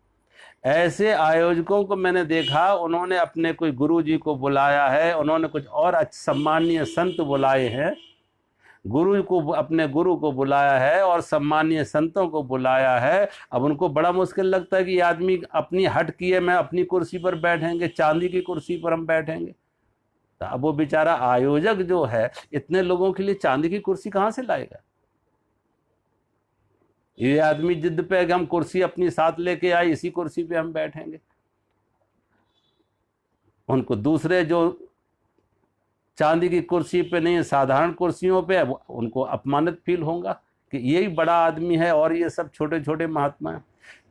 ऐसे आयोजकों को मैंने देखा, उन्होंने अपने कोई गुरुजी को बुलाया है, उन्होंने कुछ और सम्मानीय संत बुलाए हैं, गुरु को, अपने गुरु को बुलाया है और सम्मानीय संतों को बुलाया है। अब उनको बड़ा मुश्किल लगता है कि ये आदमी अपनी हट किए मैं अपनी कुर्सी पर बैठेंगे, चांदी की कुर्सी पर हम बैठेंगे। तो अब वो बेचारा आयोजक जो है इतने लोगों के लिए चांदी की कुर्सी कहाँ से लाएगा? ये आदमी जिद पे कि हम कुर्सी अपनी साथ लेके आए, इसी कुर्सी पे हम बैठेंगे। उनको दूसरे जो चांदी की कुर्सी पे नहीं, साधारण कुर्सियों पे, उनको अपमानित फील होगा कि यही बड़ा आदमी है और ये सब छोटे छोटे महात्मा हैं।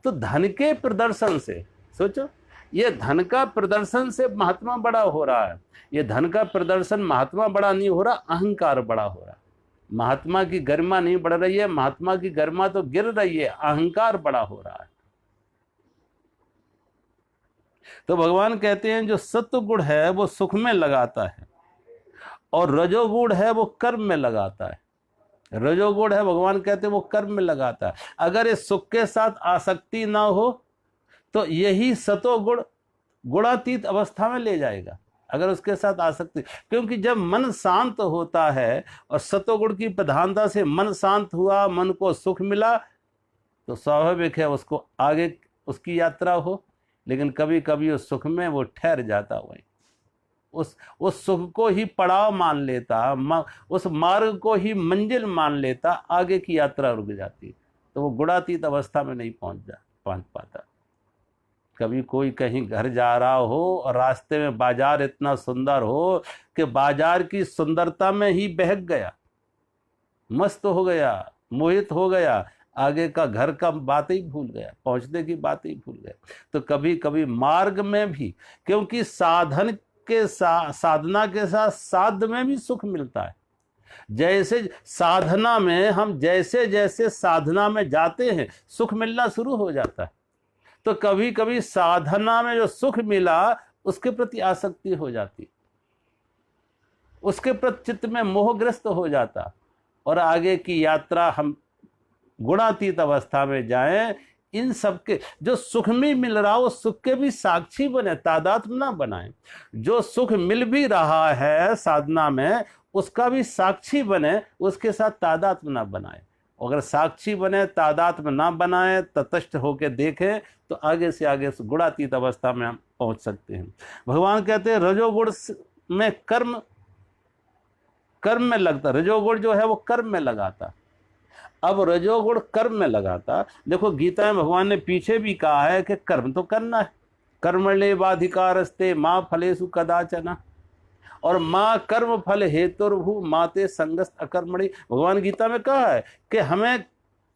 तो धन के प्रदर्शन से सोचो, ये धन का प्रदर्शन से महात्मा बड़ा हो रहा है। ये धन का प्रदर्शन महात्मा बड़ा नहीं हो रहा, अहंकार बड़ा हो रहा है। महात्मा की गरिमा नहीं बढ़ रही है, महात्मा की गरिमा तो गिर रही है, अहंकार बड़ा हो रहा है। तो भगवान कहते हैं जो सत्व गुण है वो सुख में लगाता है, और रजोगुण है वो कर्म में लगाता है। रजोगुण है, भगवान कहते हैं वो कर्म में लगाता है। अगर इस सुख के साथ आसक्ति ना हो तो यही सतोगुण गुणातीत अवस्था में ले जाएगा, अगर उसके साथ आसक्ति। क्योंकि जब मन शांत होता है और सतोगुण की प्रधानता से मन शांत हुआ, मन को सुख मिला, तो स्वाभाविक है उसको आगे उसकी यात्रा हो। लेकिन कभी कभी उस सुख में वो ठहर जाता, वही उस सुख को ही पड़ाव मान लेता, उस मार्ग को ही मंजिल मान लेता, आगे की यात्रा रुक जाती, तो वो गुणातीत अवस्था में नहीं पहुंच पाता। कभी कोई कहीं घर जा रहा हो और रास्ते में बाजार इतना सुंदर हो कि बाजार की सुंदरता में ही बहक गया, मस्त हो गया, मोहित हो गया, आगे का घर का बात ही भूल गया, पहुंचने की बात ही भूल गया। तो कभी कभी मार्ग में भी, क्योंकि साधन के साधना के साथ साध में भी सुख मिलता है। जैसे साधना में हम जैसे जैसे साधना में जाते हैं सुख मिलना शुरू हो जाता है। तो कभी कभी साधना में जो सुख मिला उसके प्रति आसक्ति हो जाती, उसके प्रति चित्त में मोहग्रस्त हो जाता, और आगे की यात्रा हम गुणातीत अवस्था में जाएं। इन सबके जो सुख में मिल रहा हो सुख के भी साक्षी बने, तादात्म्य ना बनाए। जो सुख मिल भी रहा है साधना में उसका भी साक्षी बने, उसके साथ तादात्म्य ना बनाए। अगर साक्षी बने, तादात्म्य ना बनाए, तटस्थ होकर देखें, तो आगे से आगे गुणातीत अवस्था में हम पहुंच सकते हैं। भगवान कहते हैं रजोगुण में कर्म में लगता, रजोगुण जो है वो कर्म में लगाता। अब रजोगुण कर्म में लगाता, देखो गीता में भगवान ने पीछे भी कहा है कि कर्म तो करना है, कर्मण्येवाधिकारस्ते मां फलेषु कदाचन, और मां कर्म फल हेतुर्भु माते संगस्त अकर्मणि। भगवान गीता में कहा है कि हमें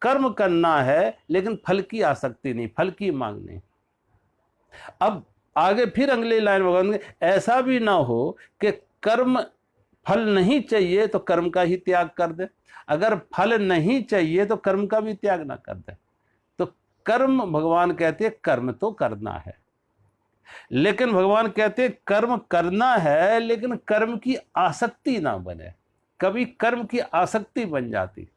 कर्म करना है लेकिन फल की आसक्ति नहीं, फल की मांग नहीं। अब आगे फिर अगली लाइन भगवान, ऐसा भी ना हो कि कर्म फल नहीं चाहिए तो कर्म का ही त्याग कर दे, अगर फल नहीं चाहिए तो कर्म का भी त्याग ना कर दे। तो कर्म, भगवान कहते हैं कर्म तो करना है, लेकिन भगवान कहते हैं कर्म करना है लेकिन कर्म की आसक्ति ना बने। कभी कर्म की आसक्ति बन जाती,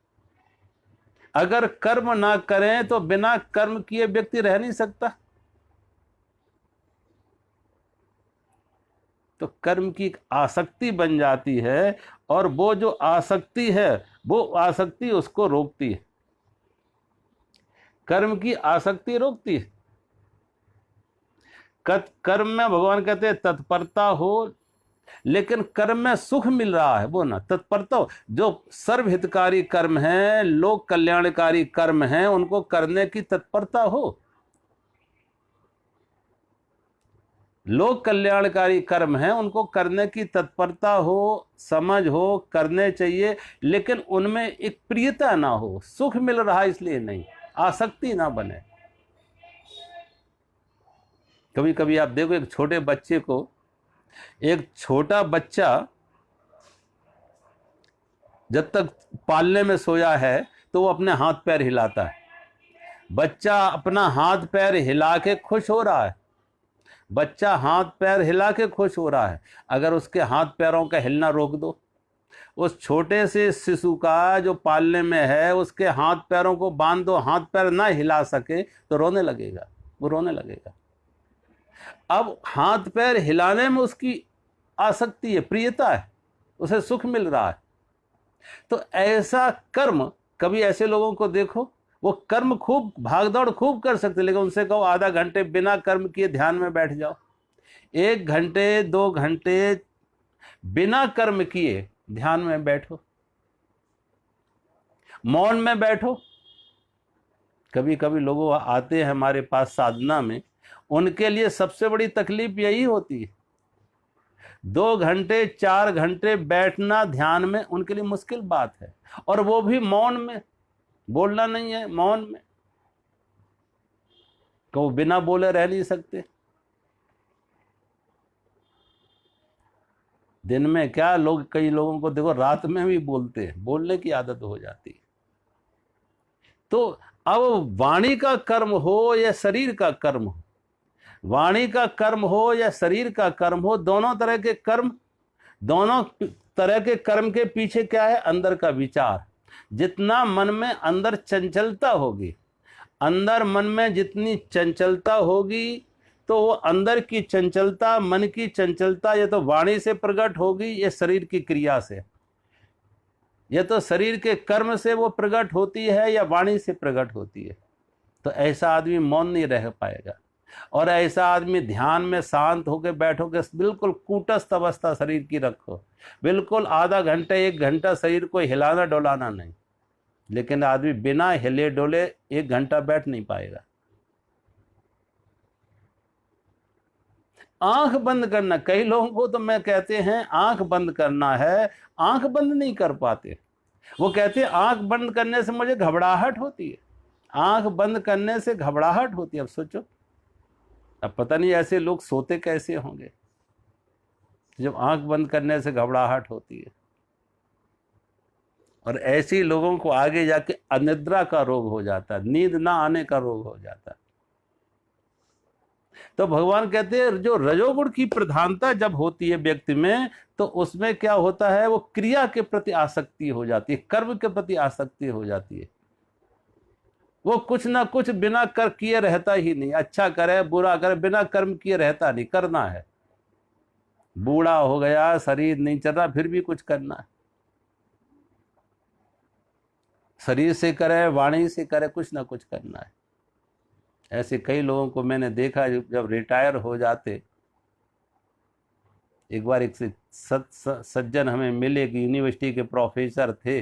अगर कर्म ना करें तो बिना कर्म किए व्यक्ति रह नहीं सकता। तो कर्म की एक आसक्ति बन जाती है, और वो जो आसक्ति है वो आसक्ति उसको रोकती है, कर्म की आसक्ति रोकती है। कर्म में भगवान कहते हैं तत्परता हो, लेकिन कर्म में सुख मिल रहा है वो ना तत्परता हो। जो सर्वहितकारी कर्म है, लोक कल्याणकारी कर्म है, उनको करने की तत्परता हो। लोक कल्याणकारी कर्म है, उनको करने की तत्परता हो, समझ हो, करने चाहिए, लेकिन उनमें एक प्रियता ना हो। सुख मिल रहा है इसलिए नहीं, आसक्ति ना बने। कभी कभी आप देखो एक छोटे बच्चे को, एक छोटा बच्चा जब तक पालने में सोया है तो वो अपने हाथ पैर हिलाता है। बच्चा अपना हाथ पैर हिला के खुश हो रहा है, बच्चा हाथ पैर हिला के खुश हो रहा है। अगर उसके हाथ पैरों का हिलना रोक दो, उस छोटे से शिशु का जो पालने में है उसके हाथ पैरों को बांध दो, हाथ पैर ना हिला सके तो रोने लगेगा, वो रोने लगेगा। अब हाथ पैर हिलाने में उसकी आसक्ति है, प्रियता है, उसे सुख मिल रहा है। तो ऐसा कर्म, कभी ऐसे लोगों को देखो वो कर्म खूब भागदौड़ खूब कर सकते, लेकिन उनसे कहो आधा घंटे बिना कर्म किए ध्यान में बैठ जाओ, 1 घंटे 2 घंटे बिना कर्म किए ध्यान में बैठो, मौन में बैठो। कभी कभी लोग आते हैं हमारे पास साधना में, उनके लिए सबसे बड़ी तकलीफ यही होती है। 2 घंटे 4 घंटे बैठना ध्यान में उनके लिए मुश्किल बात है, और वो भी मौन में, बोलना नहीं है, मौन में। तो वो बिना बोले रह नहीं सकते। दिन में क्या, लोग कई लोगों को देखो रात में भी बोलते हैं, बोलने की आदत हो जाती है। तो अब वाणी का कर्म हो या शरीर का कर्म हो, वाणी का कर्म हो या शरीर का कर्म हो, दोनों तरह के कर्म, दोनों तरह के कर्म के पीछे क्या है? अंदर का विचार। जितना मन में अंदर चंचलता होगी, अंदर मन में जितनी चंचलता होगी, तो वो अंदर की चंचलता, मन की चंचलता, ये तो वाणी से प्रकट होगी, ये शरीर की क्रिया से, ये तो शरीर के कर्म से वो प्रकट होती है या वाणी से प्रकट होती है। तो ऐसा आदमी मौन नहीं रह पाएगा, और ऐसा आदमी ध्यान में शांत होकर बैठोगे, बिल्कुल कूटस्थ अवस्था शरीर की रखो, बिल्कुल आधा घंटा 1 घंटा शरीर को हिलाना डोलाना नहीं। लेकिन आदमी बिना हिले डोले 1 घंटा बैठ नहीं पाएगा। आंख बंद करना, कई लोगों को तो मैं कहते हैं आंख बंद करना है, आंख बंद नहीं कर पाते। वो कहते हैं आंख बंद करने से मुझे घबराहट होती है, आंख बंद करने से घबराहट होती है। अब सोचो, अब पता नहीं ऐसे लोग सोते कैसे होंगे जब आंख बंद करने से घबराहट होती है। और ऐसे लोगों को आगे जाके अनिद्रा का रोग हो जाता है, नींद ना आने का रोग हो जाता है। तो भगवान कहते हैं जो रजोगुण की प्रधानता जब होती है व्यक्ति में, तो उसमें क्या होता है, वो क्रिया के प्रति आसक्ति हो जाती है, कर्म के प्रति आसक्ति हो जाती है। वो कुछ ना कुछ बिना कर किए रहता ही नहीं, अच्छा करे बुरा करे, बिना कर्म किए रहता नहीं, करना है। बूढ़ा हो गया, शरीर नहीं चल रहा, फिर भी कुछ करना है, शरीर से करे, वाणी से करे, कुछ ना कुछ करना है। ऐसे कई लोगों को मैंने देखा जब रिटायर हो जाते। एक बार एक सज्जन हमें मिले कि यूनिवर्सिटी के प्रोफेसर थे,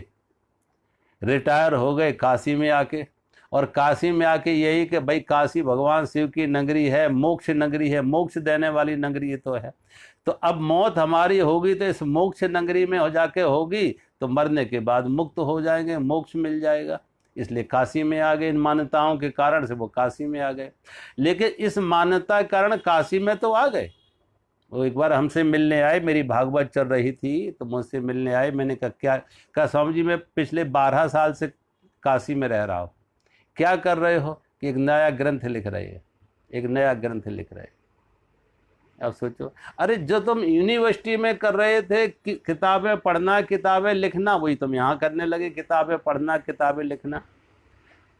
रिटायर हो गए काशी में आके, और काशी में आके यही कि भाई काशी भगवान शिव की नगरी है, मोक्ष नगरी है, मोक्ष देने वाली नगरी तो है, तो अब मौत हमारी होगी तो इस मोक्ष नगरी में हो जाके होगी, तो मरने के बाद मुक्त हो जाएंगे, मोक्ष मिल जाएगा, इसलिए काशी में आ गए। इन मान्यताओं के कारण से वो काशी में आ गए। लेकिन इस मान्यता के कारण काशी में तो आ गए, वो एक बार हमसे मिलने आए, मेरी भागवत चल रही थी तो मुझसे मिलने आए। मैंने कहा क्या? कहा स्वामी जी मैं पिछले 12 साल से काशी में रह रहा हूँ। क्या कर रहे हो? कि एक नया ग्रंथ लिख रहे हैं, एक नया ग्रंथ लिख रहे हैं। अब सोचो, अरे जो तुम यूनिवर्सिटी में कर रहे थे किताबें पढ़ना किताबें लिखना, वही तुम यहाँ करने लगे, किताबें पढ़ना किताबें लिखना।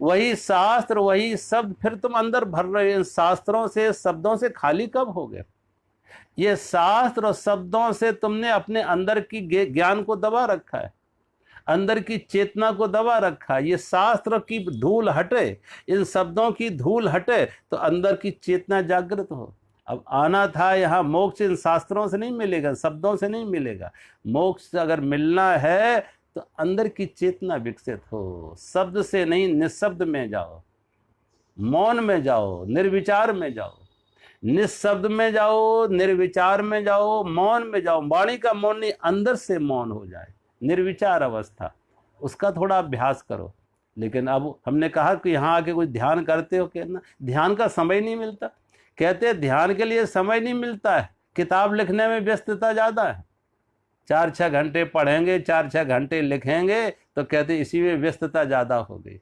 वही शास्त्र वही शब्द फिर तुम अंदर भर रहे हो। इन शास्त्रों से शब्दों से खाली कब हो गए? ये शास्त्र और शब्दों से तुमने अपने अंदर की ज्ञान को दबा रखा है, अंदर की चेतना को दबा रखा है। ये शास्त्र की धूल हटे, इन शब्दों की धूल हटे तो अंदर की चेतना जागृत हो। अब आना था यहाँ मोक्ष इन शास्त्रों से नहीं मिलेगा, शब्दों से नहीं मिलेगा। मोक्ष अगर मिलना है तो अंदर की चेतना विकसित हो। शब्द से नहीं, निशब्द में जाओ, मौन में जाओ, निर्विचार में जाओ। निशब्द में जाओ, निर्विचार में जाओ, मौन में जाओ। वाणी का मौन नहीं, अंदर से मौन हो जाए, निर्विचार अवस्था, उसका थोड़ा अभ्यास करो। लेकिन अब हमने कहा कि यहाँ आके कोई ध्यान करते हो? कहना ध्यान का समय नहीं मिलता। कहते ध्यान के लिए समय नहीं मिलता है, किताब लिखने में व्यस्तता ज़्यादा है। 4-6 घंटे पढ़ेंगे, 4-6 घंटे लिखेंगे, तो कहते इसी में व्यस्तता ज़्यादा हो गई।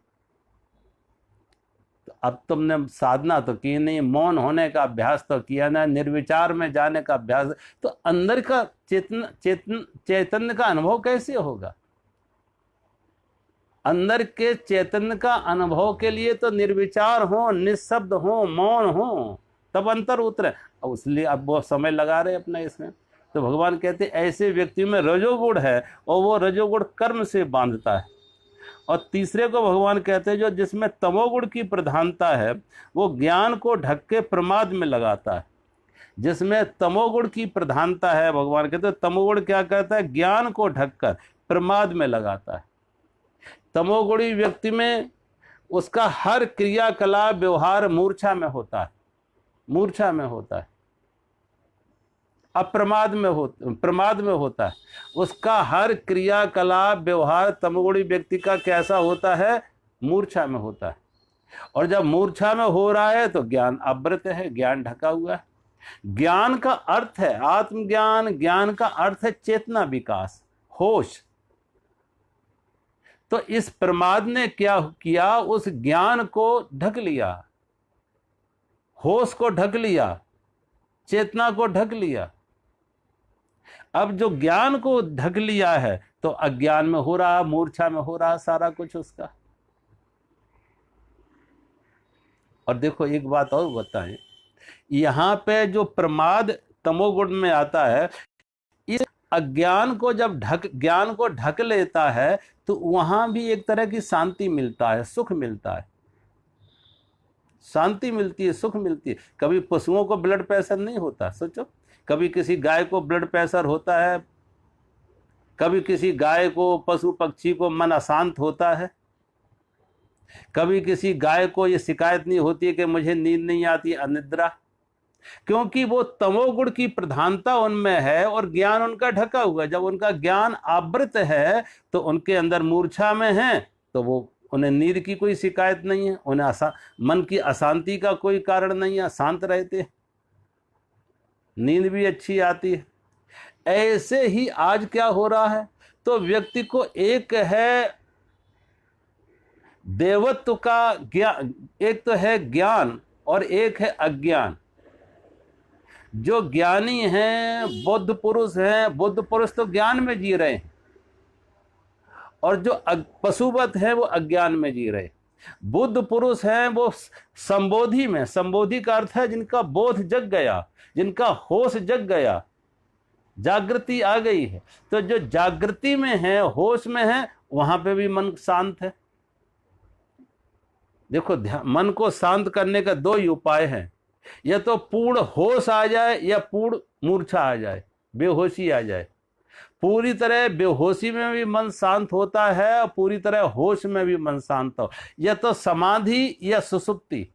तो अब तुमने साधना तो की नहीं, मौन होने का अभ्यास तो किया ना, निर्विचार में जाने का अभ्यास, तो अंदर का चैतन्य का अनुभव कैसे होगा? अंदर के चैतन्य का अनुभव के लिए तो निर्विचार हो, निशब्द हो, मौन हो, तब अंतर उतरे। अब इसलिए अब वो समय लगा रहे अपना इसमें। तो भगवान कहते ऐसे व्यक्ति में रजोगुण है और वो रजोगुण कर्म से बांधता है। और तीसरे को भगवान कहते हैं जो जिसमें तमोगुण की प्रधानता है वो ज्ञान को ढक के प्रमाद में लगाता है। जिसमें तमोगुण की प्रधानता है, भगवान कहते हैं तमोगुण क्या करता है? ज्ञान को ढककर प्रमाद में लगाता है। तमोगुणी व्यक्ति में उसका हर क्रियाकलाप व्यवहार मूर्छा में होता है, मूर्छा में होता है, अप्रमाद में प्रमाद में होता है। उसका हर क्रियाकलाप व्यवहार तमोगुणी व्यक्ति का कैसा होता है? मूर्छा में होता है। और जब मूर्छा में हो रहा है तो ज्ञान आवृत है, ज्ञान ढका हुआ है। ज्ञान का अर्थ है आत्मज्ञान, ज्ञान का अर्थ है चेतना विकास, होश। तो इस प्रमाद ने क्या किया? उस ज्ञान को ढक लिया, होश को ढक लिया, चेतना को ढक लिया। अब जो ज्ञान को ढक लिया है तो अज्ञान में हो रहा, मूर्छा में हो रहा सारा कुछ उसका। और देखो एक बात और बताएं, यहां पे जो प्रमाद तमोगुण में आता है, इस अज्ञान को जब ज्ञान को ढक लेता है तो वहां भी एक तरह की शांति मिलता है, सुख मिलता है, शांति मिलती है, सुख मिलती है। कभी पशुओं को ब्लड प्रेशर नहीं होता, सोचो। कभी किसी गाय को ब्लड प्रेशर होता है, कभी किसी गाय को, पशु पक्षी को मन अशांत होता है, कभी किसी गाय को ये शिकायत नहीं होती है कि मुझे नींद नहीं आती, अनिद्रा। क्योंकि वो तमोगुण की प्रधानता उनमें है और ज्ञान उनका ढका हुआ है। जब उनका ज्ञान आवृत है तो उनके अंदर मूर्छा में है, तो वो उन्हें नींद की कोई शिकायत नहीं है, उन्हें मन की अशांति का कोई कारण नहीं है, शांत रहते हैं, नींद भी अच्छी आती है। ऐसे ही आज क्या हो रहा है? तो व्यक्ति को एक है देवत्व का ज्ञान, एक तो है ज्ञान और एक है अज्ञान। जो ज्ञानी हैं, बुद्ध पुरुष हैं, बुद्ध पुरुष तो ज्ञान में जी रहे हैं, और जो पशुवत है वो अज्ञान में जी रहे। बुद्ध पुरुष हैं वो संबोधि में, संबोधि का अर्थ है जिनका बोध जग गया, जिनका होश जग गया, जागृति आ गई है। तो जो जागृति में है, होश में है, वहां पे भी मन शांत है। देखो मन को शांत करने का दो ही उपाय हैं, या तो पूर्ण होश आ जाए या पूर्ण मूर्छा आ जाए, बेहोशी आ जाए। पूरी तरह बेहोशी में भी मन शांत होता है और पूरी तरह होश में भी मन शांत हो, या तो समाधि या सुसुप्ति।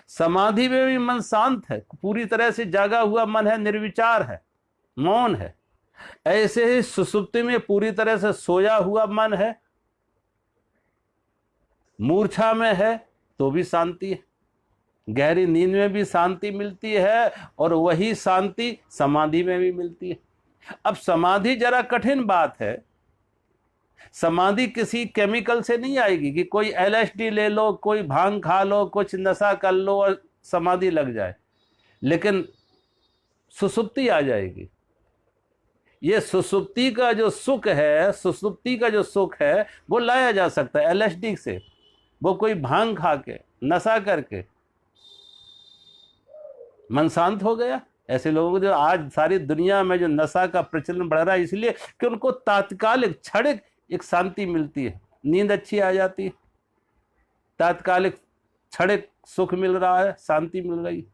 समाधि में भी मन शांत है, पूरी तरह से जागा हुआ मन है, निर्विचार है, मौन है। ऐसे ही सुसुप्ति में पूरी तरह से सोया हुआ मन है, मूर्छा में है तो भी शांति है, गहरी नींद में भी शांति मिलती है और वही शांति समाधि में भी मिलती है। अब समाधि जरा कठिन बात है। समाधि किसी केमिकल से नहीं आएगी कि कोई LSD ले लो, कोई भांग खा लो, कुछ नशा कर लो और समाधि लग जाए, लेकिन सुसुप्ति आ जाएगी। ये सुसुप्ति का जो सुख है, सुसुप्ति का जो सुख है वो लाया जा सकता है LSD से, वो कोई भांग खा के नशा करके मन शांत हो गया। ऐसे लोगों को जो आज सारी दुनिया में जो नशा का प्रचलन बढ़ रहा है, इसलिए कि उनको तात्कालिक क्षणिक एक शांति मिलती है, नींद अच्छी आ जाती है, तात्कालिक क्षणिक सुख मिल रहा है, शांति मिल रही।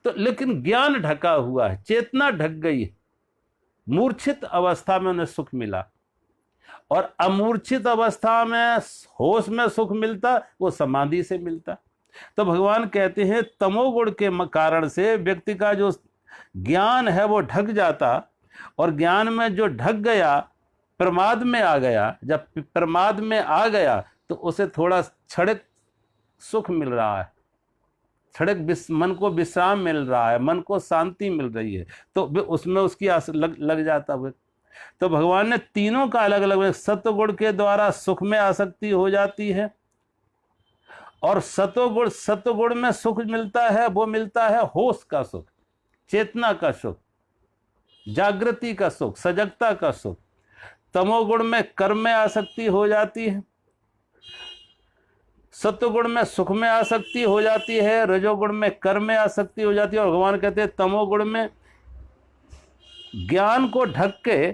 तो लेकिन ज्ञान ढका हुआ है, चेतना ढक गई है, मूर्छित अवस्था में उन्हें सुख मिला। और अमूर्छित अवस्था में होश में सुख मिलता, वो समाधि से मिलता। तो भगवान कहते हैं तमोगुण के कारण से व्यक्ति का जो ज्ञान है वो ढक जाता, और ज्ञान में जो ढक गया प्रमाद में आ गया। जब प्रमाद में आ गया तो उसे थोड़ा क्षणिक सुख मिल रहा है, क्षणिक मन को विश्राम मिल रहा है, मन को शांति मिल रही है, तो उसमें उसकी लग जाता है। तो भगवान ने तीनों का अलग अलग, सत्वगुण के द्वारा सुख में आसक्ति हो जाती है, और सत्वगुण में सुख मिलता है, वो मिलता है होश का सुख, चेतना का सुख, जागृति का सुख, सजगता का सुख। तमोगुण में कर्म में आसक्ति हो जाती है, सत्वगुण में सुख में आसक्ति हो जाती है, रजोगुण में कर्म में आसक्ति हो जाती है, और भगवान कहते हैं तमोगुण में ज्ञान को ढक के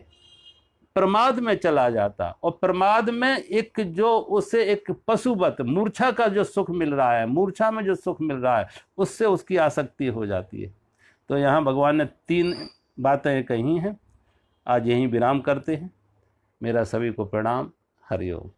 प्रमाद में चला जाता, और प्रमाद में एक जो उसे एक पशुवत मूर्छा का जो सुख मिल रहा है, मूर्छा में जो सुख मिल रहा है, उससे उसकी आसक्ति हो जाती है। तो यहाँ भगवान ने 3 बातें कही हैं। आज यहीं विराम करते हैं। मेरा सभी को प्रणाम। हरि ओम।